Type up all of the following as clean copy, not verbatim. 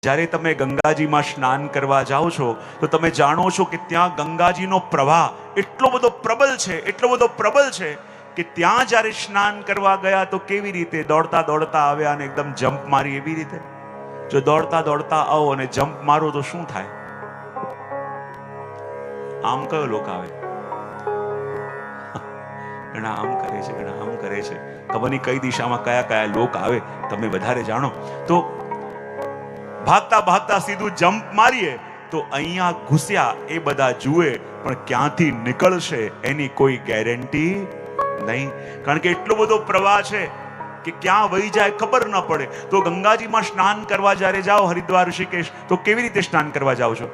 જ્યારે તમે ગંગાજીમાં સ્નાન કરવા જાઓ છો તો તમે જાણો છો કે ત્યાં ગંગાજીનો પ્રવાહ એટલો બધો પ્રબળ છે કે ત્યાં જ્યારે સ્નાન કરવા ગયા તો કેવી રીતે દોડતા દોડતા આવ્યા અને એકદમ જમ્પ મારી. એવી રીતે જો દોડતા દોડતા આવો અને જમ્પ મારો તો શું થાય? આમ કયો લોક આવે? ઘણા આમ કરે છે, ઘણા આમ કરે છે. ખબર નહીં કઈ દિશામાં કયા કયા લોક આવે, તમે વધારે જાણો. તો ભાગતા ભાગતા સીધું જમ્પ મારીએ તો અહીંયા ઘૂસ્યા એ બધા જુએ, પણ ક્યાંથી નીકળશે એની કોઈ ગેરંટી નહીં, કારણ કે એટલો બધો પ્રવાહ છે કે ક્યાં વહી જાય ખબર ન પડે. તો ગંગાજીમાં સ્નાન કરવા જ્યારે જાઓ, હરિદ્વાર ઋષિકેશ, તો કેવી રીતે સ્નાન કરવા જાઓ છો?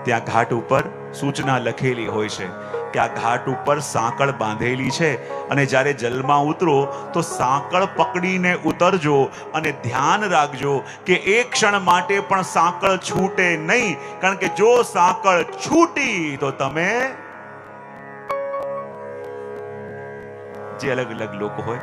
ત્યાં ઘાટ ઉપર સૂચના લખેલી હોય છે કે આ ઘાટ ઉપર સાંકળ બાંધેલી છે અને જ્યારે જલમાં ઉતરો તો સાંકળ પકડીને ઉતરજો અને ધ્યાન રાખજો કે એક ક્ષણ માટે પણ સાંકળ છૂટે નહીં, કારણ કે જો સાંકળ છૂટી તો તમે જે અલગ અલગ લોકો હોય,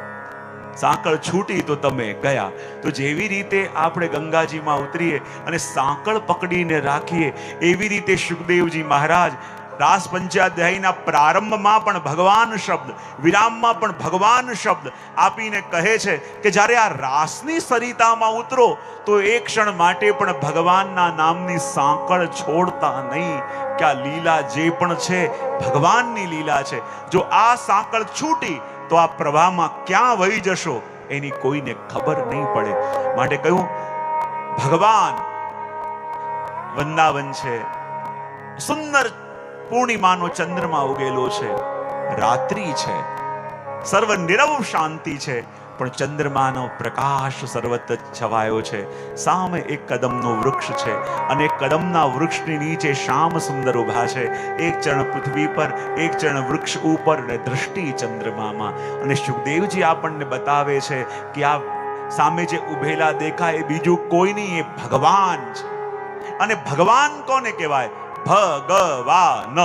સાંકળ છૂટી તો તમે ગયા. તો જેવી રીતે આપણે ગંગાજીમાં ઉતરીએ અને સાંકળ પકડીને રાખીએ, એવી રીતે સુખદેવજી મહારાજ રાસ પંચાધ્યાયના પ્રારંભમાં પણ ભગવાન શબ્દ, વિરામમાં પણ ભગવાન શબ્દ આપીને કહે છે કે જ્યારે આ રાસની સરિતામાં ઉતરો તો એક ક્ષણ માટે પણ ભગવાનના નામની સાંકળ છોડતા નહીં, કે આ લીલા જે પણ છે ભગવાનની લીલા છે. જો આ સાંકળ છૂટી તો આ પ્રવાહમાં ક્યાં વહી જશો એની કોઈને ખબર નહીં પડે. માટે કહ્યું ભગવાન વૃંદાવન છે, સુંદર પૂર્ણિમાનો ચંદ્રમા ઉગેલો છે, રાત્રિ છે, સર્વ નિરવ શાંતિ છે, પણ ચંદ્રમાનો પ્રકાશ સર્વત્ર છવાયો છે. સામે એક કદમનો વૃક્ષ છે અને કદમના વૃક્ષની નીચે શ્યામ સુંદર ઉભા છે, એક ચરણ પૃથ્વી પર, એક ચરણ વૃક્ષ ઉપર અને દ્રષ્ટિ ચંદ્રમામાં. અને સુખદેવજી આપણને બતાવે છે કે આ સામે જે ઉભેલા દેખાય એ બીજું કોઈ નહીં, એ ભગવાન છે. અને ભગવાન કોને કહેવાય? ભગવાન.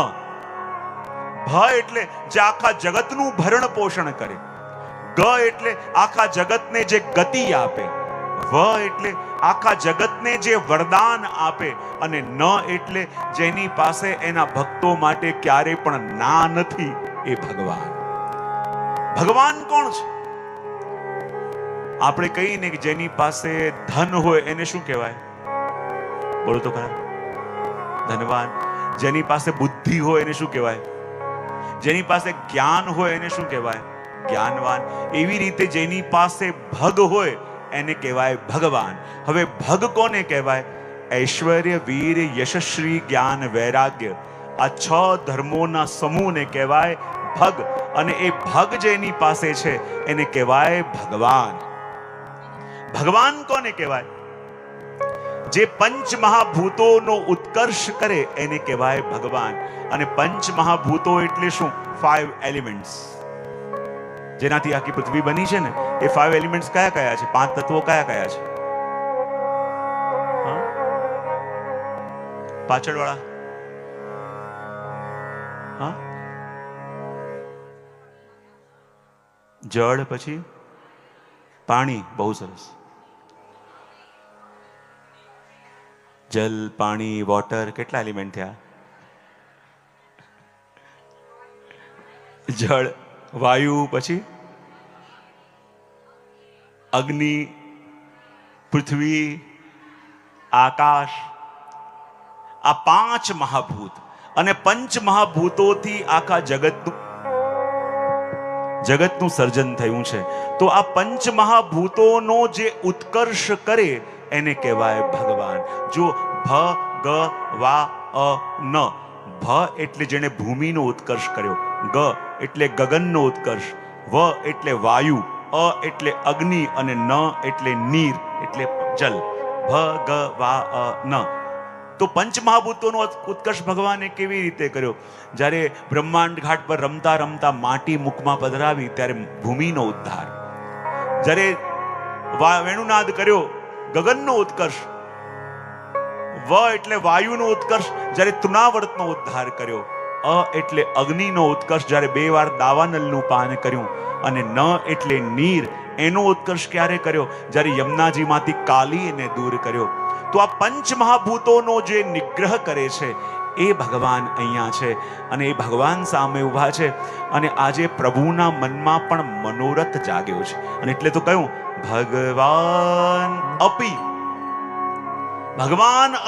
ભ એટલે જે આખા જગતનું ભરણ પોષણ કરે, ગ એટલે આખા જગતને જે ગતિ આપે, વ એટલે આખા જગતને જે વરદાન આપે, અને ન એટલે જેની પાસે એના ભક્તો માટે ક્યારે પણ ના નથી, એ ભગવાન. ભગવાન કોણ છે? આપણે કહીએ ને કે જેની પાસે ધન હોય એને શું કહેવાય? બોલો તો ખરા. ધનવાન. જેની પાસે બુદ્ધિ હોય એને શું કહેવાય? જેની પાસે જ્ઞાન હોય એને શું કહેવાય? જ્ઞાનવાન. એવી રીતે જેની પાસે ભગ હોય એને કહેવાય ભગવાન. હવે ભગ કોને કહેવાય? ઐશ્વર્ય, વીર, યશસ્વી, જ્ઞાન, વૈરાગ્ય, આ 6 ધર્મોના સમૂહને કહેવાય ભગ. અને એ ભગ જેની પાસે છે એને કહેવાય ભગવાન. ભગવાન કોને કહેવાય? જે પંચ મહાભૂતોનો ઉત્કર્ષ કરે એને કહેવાય ભગવાન. અને પંચ મહાભૂતો એટલે શું? 5 એલિમેન્ટ્સ, જેનાથી આખી પૃથ્વી બની છે ને, એ 5 એલિમેન્ટ્સ કયા કયા છે? 5 તત્વો કયા કયા છે? પાછળ વાળા? હા, જળ, પછી પાણી. બહુ સરસ. જલ, પાણી, વોટર, કેટલા એલિમેન્ટ થયા? જળ, વાયુ, પછી અગ્નિ, પૃથ્વી, આકાશ. આ 5 મહાભૂત. અને પંચ મહાભૂતોથી આખા જગતનું સર્જન થયું છે. તો આ પંચ મહાભૂતોનો જે ઉત્કર્ષ કરે એને કહેવાય ભગવાન. જો ભ, ગ, વા, ન. ભ એટલે જેણે ભૂમિનો ઉત્કર્ષ કર્યો, ગ એટલે ગગનનો ઉત્કર્ષ, વ એટલે વાયુ, અ એટલે અગ્નિ, અને ન એટલે નીર એટલે જલ. ભ, ગ, વા, ન. તો પંચમહાભૂતોનો ઉત્કર્ષ ભગવાને કેવી રીતે કર્યો? જ્યારે બ્રહ્માંડ ઘાટ પર રમતા રમતા માટી મુખમાં પધરાવી ત્યારે ભૂમિનો ઉદ્ધાર. જ્યારે વેણુનાદ કર્યો, ગગનનો ઉત્કર્ષ. વ એટલે વાયુનો ઉત્કર્ષ, જ્યારે તૃણાવર્તનો ઉદ્ધાર કર્યો. અ એટલે અગ્નિનો ઉત્કર્ષ, જ્યારે 2 વાર દાવાનલનું પાન કર્યું. અને ન એટલે નીર, એનો ઉત્કર્ષ ક્યારે કર્યો? જ્યારે યમુનાજીમાંથી કાલીને દૂર કર્યો. તો આ પંચ મહાભૂતોનો જે નિગ્રહ કરે છે એ ભગવાન અહીંયા છે અને એ ભગવાન સામે ઊભા છે. અને આજે પ્રભુના મનમાં પણ મનોરથ જાગ્યો છે. અને એટલે તો કહ્યું ભગવાન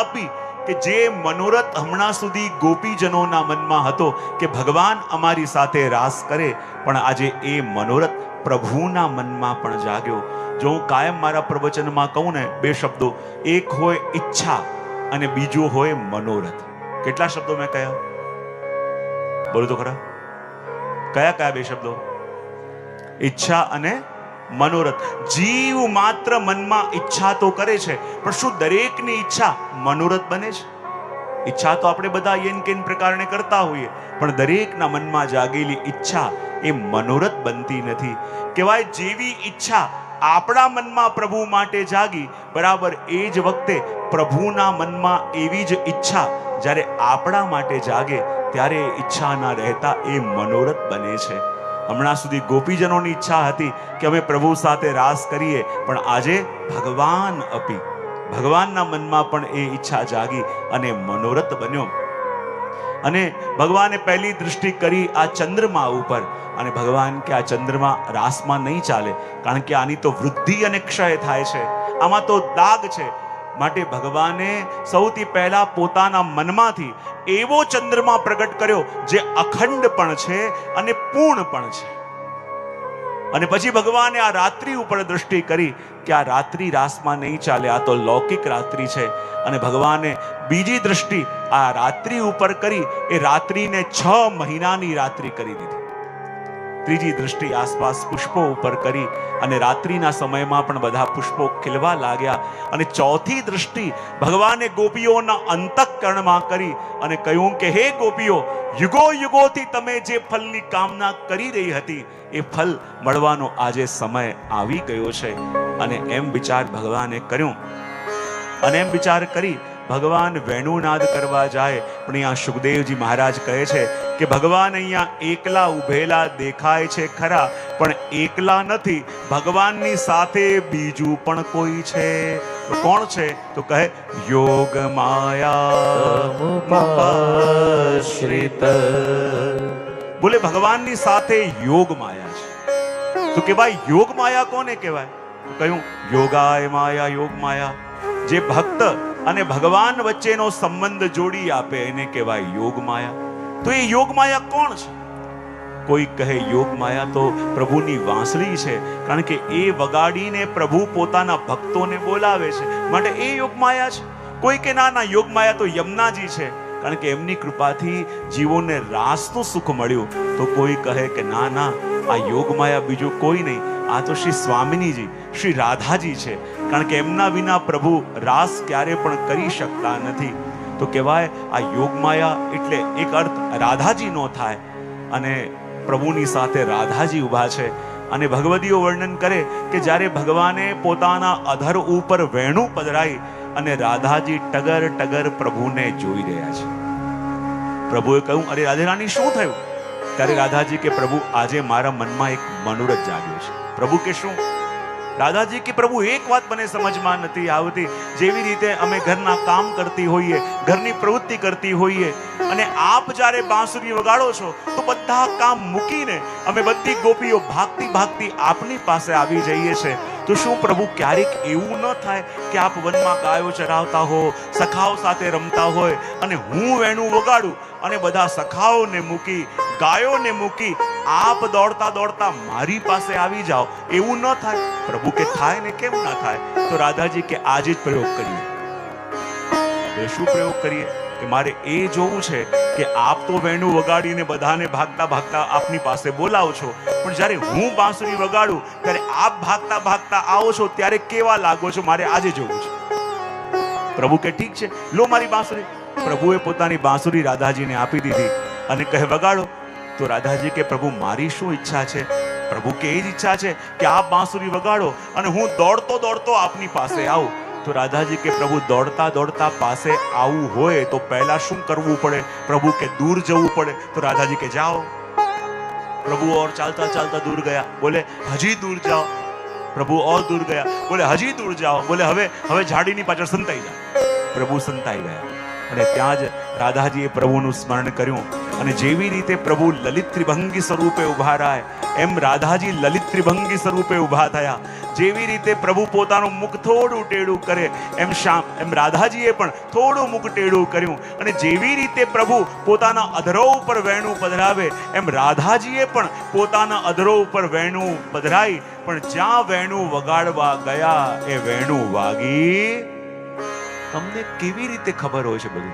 અપી, કે જે મનોરથ હમણાં સુધી ગોપીજનોના મનમાં હતો કે ભગવાન અમારી સાથે રાસ કરે, પણ આજે એ મનોરથ પ્રભુના મનમાં પણ જાગ્યો. જો હું કાયમ મારા પ્રવચનમાં કહું ને બે શબ્દો, એક હોય ઈચ્છા અને બીજો હોય મનોરથ. કેટલા શબ્દો મેં કહ્યા? બોલો તો ખરા, કયા કયા બે શબ્દો? ઈચ્છા અને મનોરથ. જીવ માત્ર મનમાં ઈચ્છા તો કરે છે, પણ શું દરેકની ઈચ્છા મનોરથ બને છે? ઈચ્છા તો આપણે બધા યેન કેન પ્રકારને કરતા હોઈએ, પણ દરેકના મનમાં જાગેલી ઈચ્છા એ મનોરથ બનતી નથી. કહેવાય જેવી ઈચ્છા આપણા મનમાં પ્રભુ માટે જાગી, બરાબર એ જ વખતે પ્રભુના મનમાં એવી જ ઈચ્છા જ્યારે આપણા માટે જાગે ત્યારે ઈચ્છાના રહેતા એ મનોરથ બને છે. હમણાં સુધી ગોપીજનોની ઈચ્છા હતી કે અમે પ્રભુ સાથે રાસ કરીએ, પણ આજે ભગવાનના મનમાં પણ એ ઈચ્છા જાગી અને મનોરથ બન્યો. અને ભગવાને પહેલી દૃષ્ટિ કરી આ ચંદ્રમા ઉપર, અને ભગવાન કે આ ચંદ્રમા રાસમાં નહીં ચાલે, કારણ કે આની તો વૃદ્ધિ અને ક્ષય થાય છે, આમાં તો દાગ છે. માટે ભગવાને સૌથી પહેલા પોતાના મનમાંથી એવો ચંદ્રમા પ્રગટ કર્યો જે અખંડ પણ છે અને પૂર્ણ પણ છે. અને પછી ભગવાને આ રાત્રિ ઉપર દૃષ્ટિ કરી કે આ રાત્રિ રાસમાં નહીં ચાલે, આ તો લૌકિક રાત્રિ છે. અને ભગવાને બીજી દૃષ્ટિ આ રાત્રિ ઉપર કરી, એ રાત્રિને 6 મહિનાની રાત્રિ કરી દીધી. ત્રીજી દૃષ્ટિ આસપાસ પુષ્પો ઉપર કરી, અને રાત્રિના સમયમાં પણ બધા પુષ્પો ખીલવા લાગ્યા. અને ચોથી દૃષ્ટિ ભગવાને ગોપીઓના અંતઃકરણમાં કરી અને કહ્યું કે હે ગોપીઓ, યુગો યુગોથી તમે જે ફલની કામના કરી રહી હતી એ ફલ મળવાનો આજે સમય આવી ગયો છે. અને એમ વિચાર ભગવાને કર્યો. અને એમ વિચાર કરી ભગવાન વેણુનાદ કરવા જાય, પણ અહીંયા સુખદેવજી મહારાજ કહે છે કે ભગવાન અહીંયા એકલા ઉભેલા દેખાય છે ખરા, પણ એકલા નથી, ભગવાનની સાથે બીજું પણ કોઈ છે. કોણ છે? તો કહે યોગ માયા. બોલે ભગવાનની સાથે યોગ માયા છે. તો કે ભાઈ યોગ માયા કોને કહેવાય? કહ્યું યોગાય માયા, યોગ માયા. જે ભક્ત અને ભગવાન વચ્ચેનો સંબંધ જોડી આપે એને કહેવાય યોગ માયા. તો એ યોગ માયા કોણ છે? કોઈ કહે યોગ માયા તો પ્રભુની વાંસળી છે, કારણ કે એ વગાડીને પ્રભુ પોતાના ભક્તોને બોલાવે છે, માટે એ યોગ માયા છે. કોઈ કે ના, યોગ માયા તો યમુનાજી છે, કારણ કે એમની કૃપાથી જીવોને રાસનું સુખ મળ્યું. તો કોઈ કહે કે ના, આ યોગ માયા બીજું કોઈ નહીં, આ તો શ્રી સ્વામિનીજી, શ્રી રાધાજી છે, કારણ કે એમના વિના પ્રભુ રાસ ક્યારે પણ કરી શકતા નથી. તો કહેવાય આ યોગ માયા એટલે એક અર્થ રાધાજીનો થાય, અને પ્રભુની સાથે રાધાજી ઊભા છે. અને ભગવદીઓ વર્ણન કરે કે જ્યારે ભગવાને પોતાના અધર ઉપર વેણું પધરાઈ અને રાધાજી ટગર ટગર પ્રભુને જોઈ રહ્યા છે. પ્રભુએ કહ્યું, અરે રાધે રાણી શું થયું? ત્યારે રાધાજી કે પ્રભુ આજે મારા મનમાં એક મનોરથ જાગ્યો છે. પ્રભુ કે શું? દાદાજી કે પ્રભુ એક વાત મને સમજમાં નથી આવતી. જેવી રીતે અમે ઘરના કામ કરતી હોઈએ, ઘરની પ્રવૃત્તિ કરતી હોઈએ, અને આપ જ્યારે બાંસુરી વગાડો છો તો બધા કામ મૂકીને અમે બધી ગોપીઓ ભાગતી ભાગતી આપની પાસે આવી જઈએ છે. તો શું પ્રભુ ક્યારેક એવું ન થાય કે આપ વનમાં ગાયો ચરાવતા હો, સખાઓ સાથે રમતા હોય, અને હું વેણું વગાડું અને બધા સખાઓને મૂકી, ગાયોને મૂકી આપ દોડતા દોડતા મારી પાસે આવી જાઓ, એવું ન થાય? પ્રભુ કે થાય ને, કેમ ના થાય? તો રાધાજી કે આજે જ પ્રયોગ કરીએ. શું પ્રયોગ કરીએ? કે મારે એ જોવું છે કે આપ તો વેણું વગાડીને બધાને ભાગતા ભાગતા આપની પાસે બોલાવો છો, પણ જ્યારે હું બાંસુરી વગાડું ત્યારે આપ ભાગતા ભાગતા આવો છો ત્યારે કેવા લાગો છો, મારે આજે જોવું છે. પ્રભુ કે ઠીક છે, લો મારી બાંસુરી. પ્રભુએ પોતાની બાંસુરી રાધાજીને આપી દીધી અને કહે વગાડો. તો રાધાજી કે પ્રભુ મારી શું ઈચ્છા છે? પ્રભુ કે એ જ ઈચ્છા છે કે આપ બાંસુરી વગાડો અને હું દોડતો દોડતો આપની પાસે આવું. તો રાધાજી કે પ્રભુ દોડતા દોડતા પાસે આવવું હોય તો પહેલા શું કરવું પડે? પ્રભુ કે દૂર જવું પડે. તો રાધાજી કે જાઓ. પ્રભુ ઓર ચાલતા ચાલતા દૂર ગયા. બોલે હજી દૂર જાઓ. પ્રભુ ઓર દૂર ગયા, બોલે હજી દૂર જાઓ, બોલે હવે ઝાડીની પાછળ સંતાઈ જાઓ. પ્રભુ સંતાઈ ગયા અને ત્યાં જ રાધાજીએ પ્રભુનું સ્મરણ કર્યું અને જેવી રીતે પ્રભુ લલિત ત્રિભંગી સ્વરૂપે ઉભા રહ્યા એમ રાધાજી લલિત ત્રિભંગી સ્વરૂપે ઉભા થયા. જેવી રીતે પ્રભુ પોતાનું મુખ થોડું ટેડું કરે એમ રાધાજીએ પણ થોડું મુખ ટેડું કર્યું અને જેવી રીતે પ્રભુ પોતાના અધરો ઉપર વેણું પધરાવે એમ રાધાજીએ પણ પોતાના અધરો ઉપર વેણું પધરાઈ. પણ જ્યાં વેણું વગાડવા ગયા એ વેણું વાગી. તમને કેવી રીતે ખબર હોય છે બધું?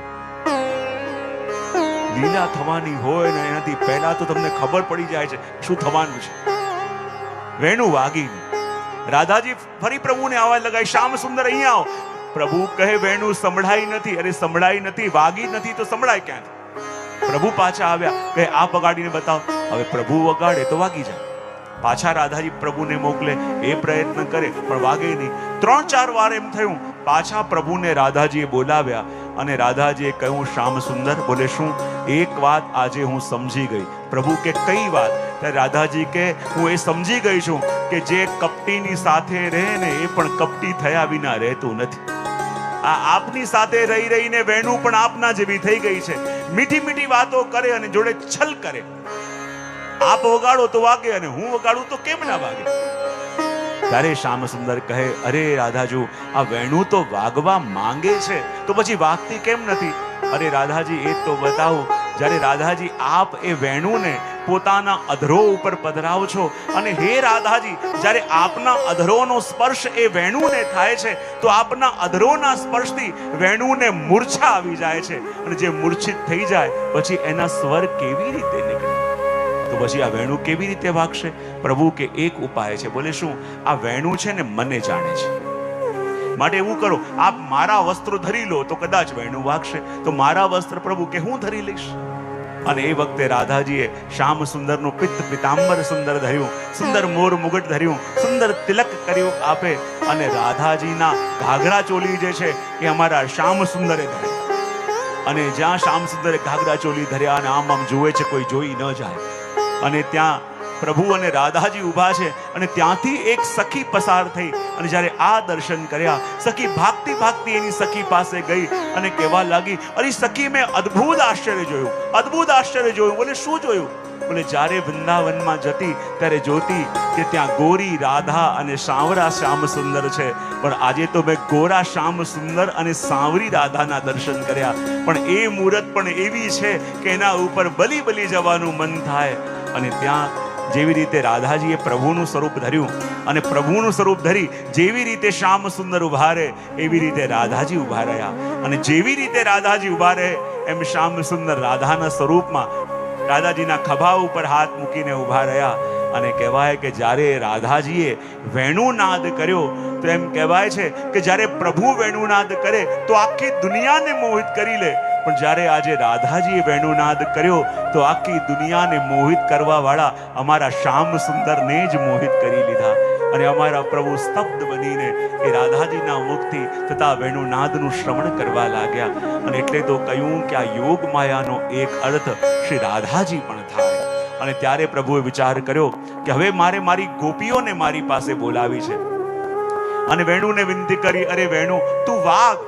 લીલા થવાની હોય ને એનાથી પહેલા તો તમને ખબર પડી જાય છે શું થવાનું છે. વેણું વાગી. રાધાજી ફરી પ્રભુને આવાજ લગાવી, શ્યામ સુંદર અહીંયા આવો. પ્રભુ કહે વેણું સંભળાઈ નથી. અરે સંભળાઈ નથી, વાગી નથી તો સંભળાય ક્યાંથી? પ્રભુ પાછા આવ્યા, કહે આ વગાડીને બતાવો. હવે પ્રભુ વગાડે તો વાગી જાય. પાછા રાધાજી પ્રભુને મોકલે, એ પ્રયત્ન કરે પણ વાગે નહીં. 3-4 વાર એમ થયું. પાછા પ્રભુને રાધાજીએ બોલાવ્યા અને રાધાજીએ કહ્યું, શ્યામ સુંદર, બોલે શું? એક વાત આજે હું સમજી ગઈ. પ્રભુ કે કઈ વાત? ત્યારે રાધાજી કે હું એ સમજી ગઈ છું કે જે કપટીની સાથે રહે ને એ પણ કપટી થયા વિના રહેતું નથી. આ આપની સાથે રહી રહીને વેણું પણ આપના જેવી થઈ ગઈ છે. મીઠી મીઠી વાતો કરે અને જોડે છલ કરે. આપ વગાડો તો વાગે અને હું વગાડું તો કેમ ના વાગે? ત્યારે શ્યામ સુંદર કહે, અરે રાધાજુ, આ વેણું તો વાગવા માંગે છે તો પછી વાગતી કેમ નથી? અરે રાધાજી એ તો બતાવો. જ્યારે રાધાજી આપ એ વેણુને પોતાના અધરો ઉપર પધરાવો છો અને હે રાધાજી, જ્યારે આપના અધરોનો સ્પર્શ એ વેણુને થાય છે તો આપના અધરોના સ્પર્શથી વેણુને મૂર્છા આવી જાય છે અને જે મૂર્છિત થઈ જાય પછી એના સ્વર કેવી રીતે નીકળે? તો પછી આ વેણું કેવી રીતે વાગશે? પ્રભુ કે એક ઉપાય છે. બોલે શું? આ વેણું છે ને મને જાણે છે. માટે એવું કરો, આપ મારા વસ્ત્રો ધરી લો તો કદાચ વેણું વાગશે. તો મારા વસ્ત્ર પ્રભુ કે હું ધરી લઈશ. અને એ વખતે રાધાજીએ શ્યામ સુંદરનું પિતાંબર સુંદર ધર્યું, સુંદર મોર મુગટ ધર્યું, સુંદર તિલક કર્યું આપે અને રાધાજીના ઘાઘરા ચોલી જે છે એ અમારા શ્યામ સુંદરે ધર્યા. અને જ્યાં શ્યામ સુંદરે ઘાઘરા ચોલી ધર્યા અને આમ જુએ છે કોઈ જોઈ ન જાય. અને ત્યાં પ્રભુ અને રાધાજી ઊભા છે અને ત્યાંથી એક સખી પસાર થઈ અને જ્યારે આ દર્શન કર્યા, સખી ભાગતી ભાગતી એની સખી પાસે ગઈ અને કહેવા લાગી, અરે સખી, મેં અદ્ભુત આશ્ચર્ય જોયું, અદ્ભુત આશ્ચર્ય જોયું. બોલે શું જોયું? બોલે જ્યારે વૃંદાવનમાં જતી ત્યારે જોતી કે ત્યાં ગોરી રાધા અને સાંવરા શ્યામ સુંદર છે, પણ આજે તો મેં ગોરા શ્યામ સુંદર અને સાંવરી રાધાના દર્શન કર્યા. પણ એ મૂરત પણ એવી છે કે એના ઉપર બલી બલી જવાનું મન થાય. અને ત્યાં જેવી રીતે રાધાજીએ પ્રભુનું સ્વરૂપ ધર્યું અને પ્રભુનું સ્વરૂપ ધરી જેવી રીતે શ્યામ સુંદર ઉભા રહે એવી રીતે રાધાજી ઉભા રહ્યા. અને જેવી રીતે રાધાજી ઉભા રહે એમ શ્યામ સુંદર રાધાના સ્વરૂપમાં રાધાજીના ખભા ઉપર હાથ મૂકીને ઉભા રહ્યા. અને કહેવાય કે જ્યારે રાધાજીએ વેણુનાદ કર્યો તો એમ કહેવાય છે કે જ્યારે પ્રભુ વેણુનાદ કરે તો આખી દુનિયાને મોહિત કરી લે. પણ જ્યારે આજે રાધાજીએ વેણુનાદ કર્યો તો આખી દુનિયાને મોહિત કરવા વાળા અમારા શ્યામ સુંદરને જ મોહિત કરી લીધા. અને અમારા પ્રભુ સ્તબ્ધ બનીને એ રાધાજીના મુખથી તથા વેણુનાદનું શ્રવણ કરવા લાગ્યા. અને એટલે તો કહ્યું કે આ યોગ માયાનો એક અર્થ શ્રી રાધાજી પણ થાય. અને ત્યારે પ્રભુએ વિચાર કર્યો કે હવે મારે મારી ગોપીઓને મારી પાસે બોલાવી છે અને વેણુને વિનંતી કરી, અરે વેણુ તું વાગ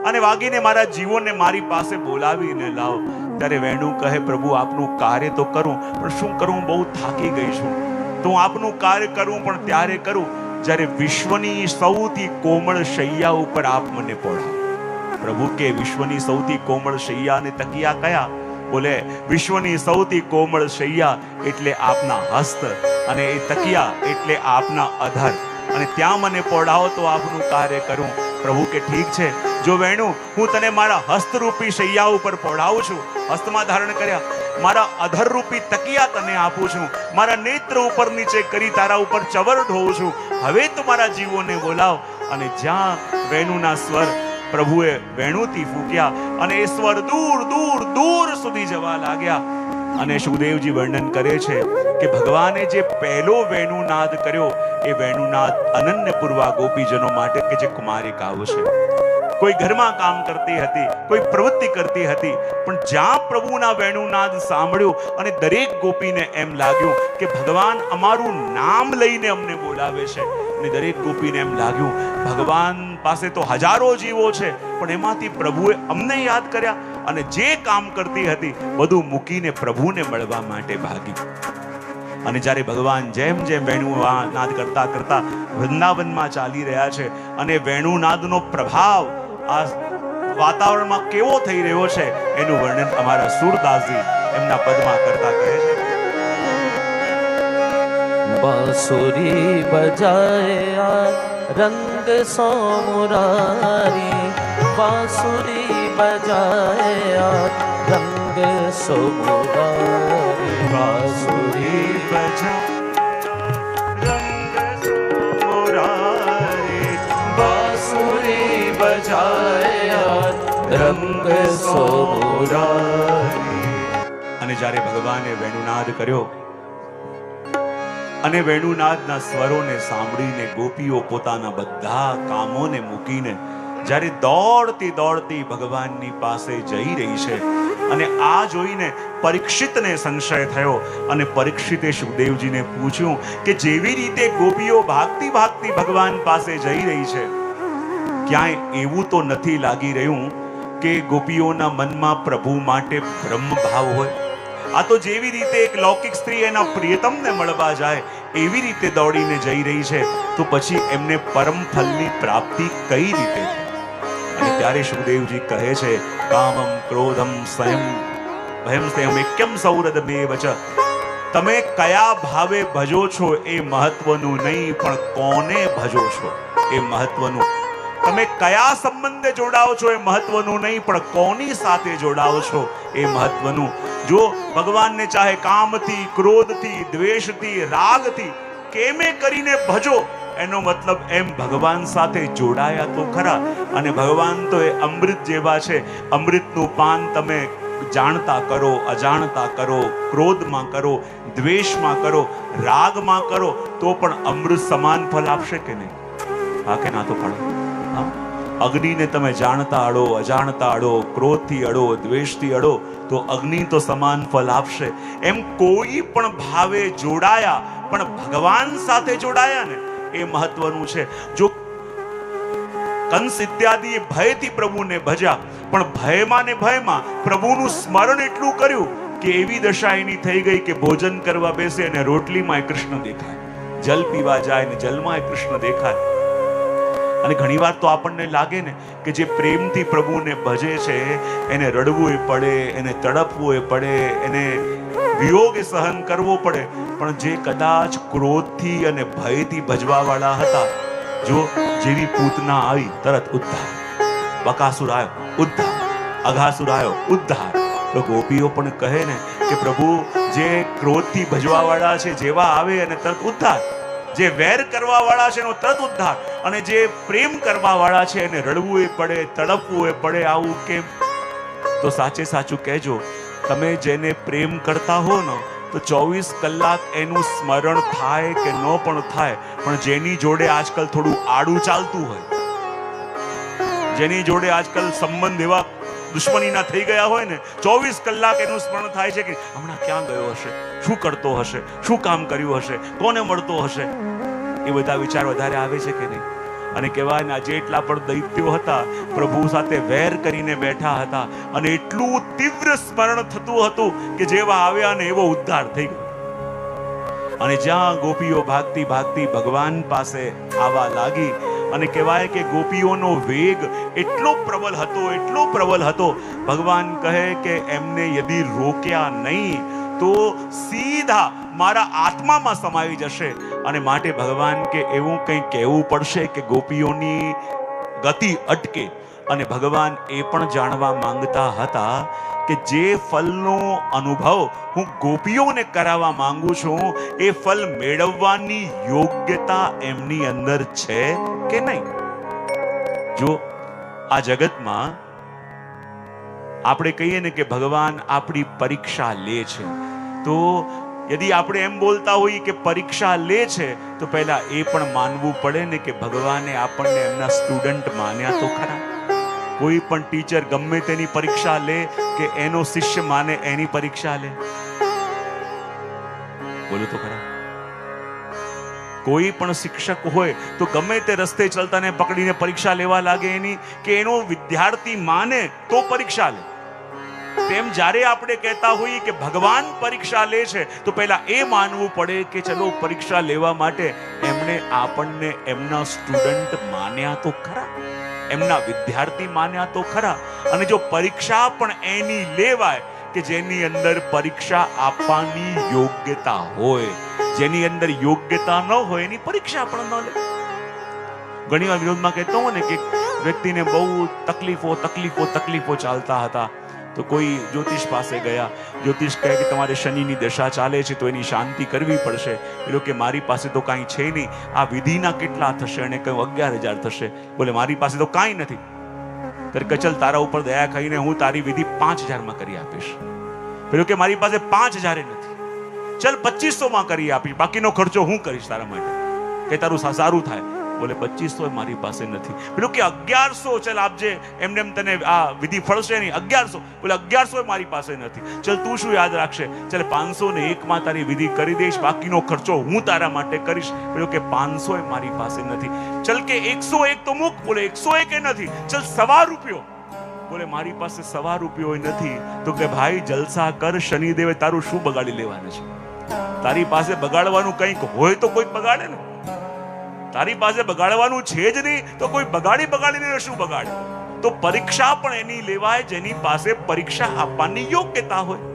અને વાગીને મારા જીવોને મારી પાસે બોલાવીને લાવ. ત્યારે વેણુ કહે, પ્રભુ આપનું કાર્ય તો કરું પણ શું કરું, બહુ થાકી ગઈ છું. તો હું આપનું કાર્ય કરું પણ ત્યારે કરું જ્યારે વિશ્વની સૌથી કોમળ શૈયા ઉપર આપ મને પહોંચાડો. પ્રભુ કે વિશ્વની સૌથી કોમળ શૈયા અને તકિયા કયા? બોલે વિશ્વની સૌથી કોમળ શૈયા એટલે આપના હસ્ત અને એ તકિયા એટલે આપના અધર. અને ત્યાં મને પહોંચાડો તો આપનું કાર્ય કરું. પ્રભુ કે ઠીક છે, જો વેણુ હું તને મારા હસ્તરૂપી શૈયા ઉપર પહોંચાડું છું, હસ્તમાં ધારણ કર્યા, મારા અધરરૂપી તકિયા તને આપું છું, મારા નેત્ર ઉપર નીચે કરી તારા ઉપર ચવર ઢોઉં છું. હવે તો મારા જીવોને બોલાવ. અને જ્યાં વેણુના સ્વર પ્રભુએ વેણુથી ફૂંક્યા અને એ સ્વર દૂર દૂર દૂર સુધી જવા લાગ્યા. અને સુખદેવજી વર્ણન કરે છે કે ભગવાને જે પહેલો વેણુનાદ કર્યો એ વેણુનાદ અનન્ય પૂર્વા ગોપીજનો માટે કે જે કુમારિકાઓ છે કોઈ ઘરમાં કામ કરતી હતી, કોઈ પ્રવૃત્તિ કરતી હતી, પણ જ્યાં પ્રભુના વેણુનાદ સાંભળ્યો અને દરેક ગોપીને એમ લાગ્યું કે ભગવાન અમારું નામ લઈને અમને બોલાવે છે, અને દરેક ગોપીને એમ લાગ્યું ભગવાન પાસે તો હજારો જીવો છે, પણ એમાંથી પ્રભુએ અમને યાદ કર્યા, અને જે કામ કરતી હતી બધું મૂકીને પ્રભુને મળવા માટે ભાગી. અને જ્યારે ભગવાન જેમ જેમ વેણુનાદ કરતા કરતા વૃંદાવનમાં ચાલી રહ્યા છે, અને વેણુનાદનો પ્રભાવ આ વાતાવરણમાં કેવો થઈ રહ્યો છે એનું વર્ણન અમારા સુરદાસજી એમના પદમાં કરતા કહે છે. बांसुरी बजाया रंग सो मुरारी, बांसुरी बजाया रंग सो मुरारी, बांसुरी बजा रंग सो मुरारी, बांसुरी बजाया रंग सो मुरारी. અને જ્યારે ભગવાને વેણુનાદ કર્યો અને વેણુનાદના સ્વરોને સાંભળીને ગોપીઓ પોતાના બધા કામોને મૂકીને જ્યારે દોડતી દોડતી ભગવાનની પાસે જઈ રહી છે, અને આ જોઈને પરીક્ષિતને સંશય થયો, અને પરીક્ષિતે સુખદેવજીને પૂછ્યું કે જેવી રીતે ગોપીઓ ભાગતી ભાગતી ભગવાન પાસે જઈ રહી છે, ક્યાંય એવું તો નથી લાગી રહ્યું કે ગોપીઓના મનમાં પ્રભુ માટે બ્રહ્મ ભાવ હોય? આ તો જેવી રીતે એક લૌકિક સ્ત્રી એના પ્રિયતમને મળવા જાય એવી રીતે દોડીને જઈ રહી છે, તો પછી એમને પરમ ફલની પ્રાપ્તિ કઈ રીતે થાય? અને ત્યારે સુખદેવજી કહે છે, કામમ ક્રોધમ સ્વયં ભયમ સ્નેહમ એક્યમ સૌરદ બેવ ચ. તમે કયા ભાવે ભજો છો એ મહત્વનું નહીં, પણ કોને ભજો છો એ મહત્વનું. તમે કયા સંબંધે જોડાઓ છો એ મહત્વનું નહીં, પણ કોની સાથે જોડાઓ છો એ મહત્વનું. જો ભગવાનને ચાહે કામથી, ક્રોધથી, દ્વેષથી, રાગથી કેમે કરીને ભજો, એનો મતલબ એમ ભગવાન સાથે જોડાયા તો ખરા. અને ભગવાન તો એ અમૃત જેવા છે, અમૃતનું પાન તમે જાણતા કરો, અજાણતા કરો, ક્રોધમાં કરો, દ્વેષમાં કરો, રાગમાં કરો, તો પણ અમૃત સમાન ફલ આપશે કે નહીં? હા કે ના? તો પાડો. અગ્નિને તમે જાણતા અડો, અજાણતા અડો, ક્રોધથી અડો, દ્વેષથી અડો, તો અગ્નિ તો સમાન ફલ આપશે. એમ કોઈ પણ ભાવે જોડાયા, પણ ભગવાન સાથે જોડાયા ને એ મહત્વનું છે. જો કંસ ઇત્યાદિ ભયથી પ્રભુને ભજ્યા, પણ ભયમાં ને ભયમાં પ્રભુનું સ્મરણ એટલું કર્યું કે એવી દશા એની થઈ ગઈ કે ભોજન કરવા બેસે અને રોટલીમાં કૃષ્ણ દેખાય, જલ પીવા જાય ને જલમાં કૃષ્ણ દેખાય. અને ઘણીવાર તો આપણને લાગે ને કે જે પ્રેમથી પ્રભુને ભજે છે એને રડવું પડે, એને તડપવું પડે, એને વિયોગ સહન કરવો પડે, પણ જે કદાચ ક્રોધથી અને ભયથી ભજવા વાળા હતા, જો જેવી પૂતના આવી તરત ઉદ્ધાર, બકાસુર આવ્યો ઉદ્ધાર, અઘાસુર આવ્યો ઉદ્ધાર. તો ગોપીઓ પણ કહે ને કે પ્રભુ જે ક્રોધથી ભજવા વાળા છે જેવા આવે અને તરત ઉદ્ધાર, જે વેર કરવા વાળા છે એનો તરત ઉદ્ધાર, અને જે પ્રેમ કરવા વાળા છે એને રડવું પડે, તડપવું પડે. આવું કેમ? તો સાચે સાચું કહેજો, તમે જેને પ્રેમ કરતા હો ને તો 24 કલાક એનું સ્મરણ થાય કે ન પણ થાય, પણ જેની જોડે આજકાલ થોડું આડું ચાલતું હોય, જેની જોડે આજકાલ સંબંધ એવા દુશ્મનીના થઈ ગયા હોય ને, 24 કલાક એનું સ્મરણ થાય છે કે હમણાં ક્યાં ગયો હશે, શું કરતો હશે, શું કામ કર્યું હશે, કોને મળતો હશે. એ બધા વિચાર વધારે આવે છે કે નહીં? અને કહેવાય ને, જેટલા પણ દૈત્યો હતા પ્રભુ સાથે વેર કરીને બેઠા હતા, અને એટલું તીવ્ર સ્મરણ થતું હતું કે જેવા આવ્યા ને એવો ઉદ્ધાર થઈ ગયો. અને જ્યાં ગોપીઓ ભાગતી ભાગતી ભગવાન પાસે આવવા લાગી, અને કહેવાય કે ગોપીઓનો વેગ એટલો પ્રબલ હતો, એટલો પ્રબલ હતો, ભગવાન કહે કે એમને યદિ રોક્યા નહીં તો સીધા મારા આત્મામાં સમાઈ જશે. અને માટે ભગવાન કે એવું કંઈ કહેવું પડશે કે ગોપીઓની ગતિ અટકે. અને ભગવાન એ પણ જાણવા માંગતા હતા કે જે ફલનો અનુભવ હું ગોપીઓને કરાવવા માંગુ છું એ ફલ મેળવવાની યોગ્યતા એમની અંદર છે કે નહીં. જો આ જગતમાં આપણે કહીએ ને કે ભગવાન આપણી પરીક્ષા લે છે, તો યદિ આપણે એમ બોલતા હોઈએ કે પરીક્ષા લે છે, તો પહેલા એ પણ માનવું પડે ને કે ભગવાને આપણને એમના સ્ટુડન્ટ માન્યા તો ખરા. કોઈ પણ ટીચર ગમે તેની પરીક્ષા લે કે એનો શિષ્ય માને એની પરીક્ષા લે? બોલો તો ખરા. કોઈ પણ શિક્ષક હોય તો ગમે તે રસ્તે ચાલતાને પકડીને પરીક્ષા લેવા લાગે એની, કે એનો વિદ્યાર્થી માને તો પરીક્ષા લે. તેમ જ્યારે આપણે કહેતા હોઈએ કે ભગવાન પરીક્ષા લે છે, તો પહેલા એ માનવું પડે કે ચલો પરીક્ષા લેવા માટે એમણે આપણને એમના સ્ટુડન્ટ માન્યા તો ખરા, એમના વિદ્યાર્થી માન્યા તો ખરા. અને જો પરીક્ષા પણ એની લેવાય કે જેની અંદર પરીક્ષા આપવાની યોગ્યતા હોય, જેની અંદર યોગ્યતા ન હોય એની પરીક્ષા પણ ન લે. ઘણી વાર વિરોધમાં કહેતો હોય ને કે વ્યક્તિને બહુ તકલીફો ચાલતા હતા, તો કોઈ જ્યોતિષ પાસે ગયા. જ્યોતિષ કહે કે તમારે શનિની દશા ચાલે છે તો એની શાંતિ કરવી પડશે. એ કે મારી પાસે તો કાંઈ છે નહીં, આ વિધિના કેટલા થશે? અને કહ્યું 11,000 થશે. બોલે મારી પાસે તો કાંઈ નથી. ત્યારે કે ચલ તારા ઉપર દયા કરીને હું તારી વિધિ 5,000 કરી આપીશ. પેલો કે મારી પાસે 5,000 નથી, ચલ 2,500 કરી આપીશ, બાકીનો ખર્ચો હું કરીશ તારા માટે, કે તારું સારું થાય. બોલે 2,500 મારી પાસે નથી. પેલું કે 1,100 ચલ આપજે, એમને તને આ વિધિ ફળશે નહીં. 1,100. બોલે 1,100 મારી પાસે નથી. ચલ તું શું યાદ રાખશે? ચલ 501 તારી વિધિ કરી દઈશ, બાકીનો ખર્ચો હું તારા માટે કરીશ. પેલું કે 500 મારી પાસે નથી. ચલ કે 101 તો મૂક. બોલે 101 નથી. ચલ ₹1.25. બોલે મારી પાસે ₹1.25 નથી. તો કે ભાઈ જલસા કર, શનિદેવે તારું શું બગાડી લેવાનું છે? તારી પાસે બગાડવાનું કંઈક હોય તો કોઈ બગાડે ને. તારી પાસે બગાડવાનું છે જ નહીં તો કોઈ બગાડીને શું બગાડે? તો પરીક્ષા પણ એની લેવાય જેની પાસે પરીક્ષા આપવાની યોગ્યતા હોય.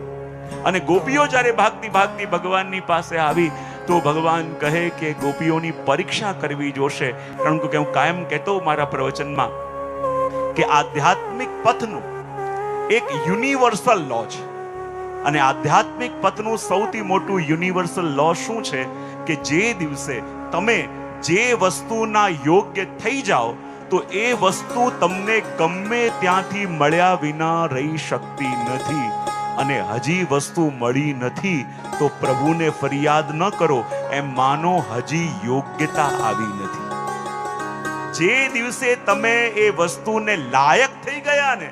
અને ગોપીઓ જ્યારે ભાગતી ભગવાનની પાસે આવી તો ભગવાન કહે કે ગોપીઓની પરીક્ષા કરવી જોશે. કારણ કે હું કાયમ કહેતો મારા પ્રવચનમાં કે આધ્યાત્મિક પથનું એક યુનિવર્સલ લો છે. અને આધ્યાત્મિક પથનું સૌથી મોટું યુનિવર્સલ લો શું છે? કે જે દિવસે તમે જે વસ્તુના યોગ્ય થઈ જાઓ તો એ વસ્તુ તમને ગમે ત્યાંથી મળ્યા વિના રહી શકતી નથી. અને હજી વસ્તુ મળી નથી તો પ્રભુને ફરિયાદ ન કરો, એમ માનો હજી યોગ્યતા આવી નથી. જે દિવસે તમે એ વસ્તુને લાયક થઈ ગયા ને,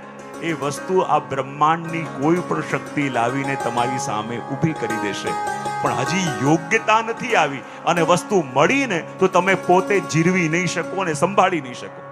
એ વસ્તુ આ બ્રહ્માંડની કોઈ પણ શક્તિ લાવીને તમારી સામે ઊભી કરી દેશે. પણ હજી યોગ્યતા નથી આવી અને વસ્તુ મળીને તો તમે પોતે જીરવી નહીં શકો અને સંભાળી નહીં શકો.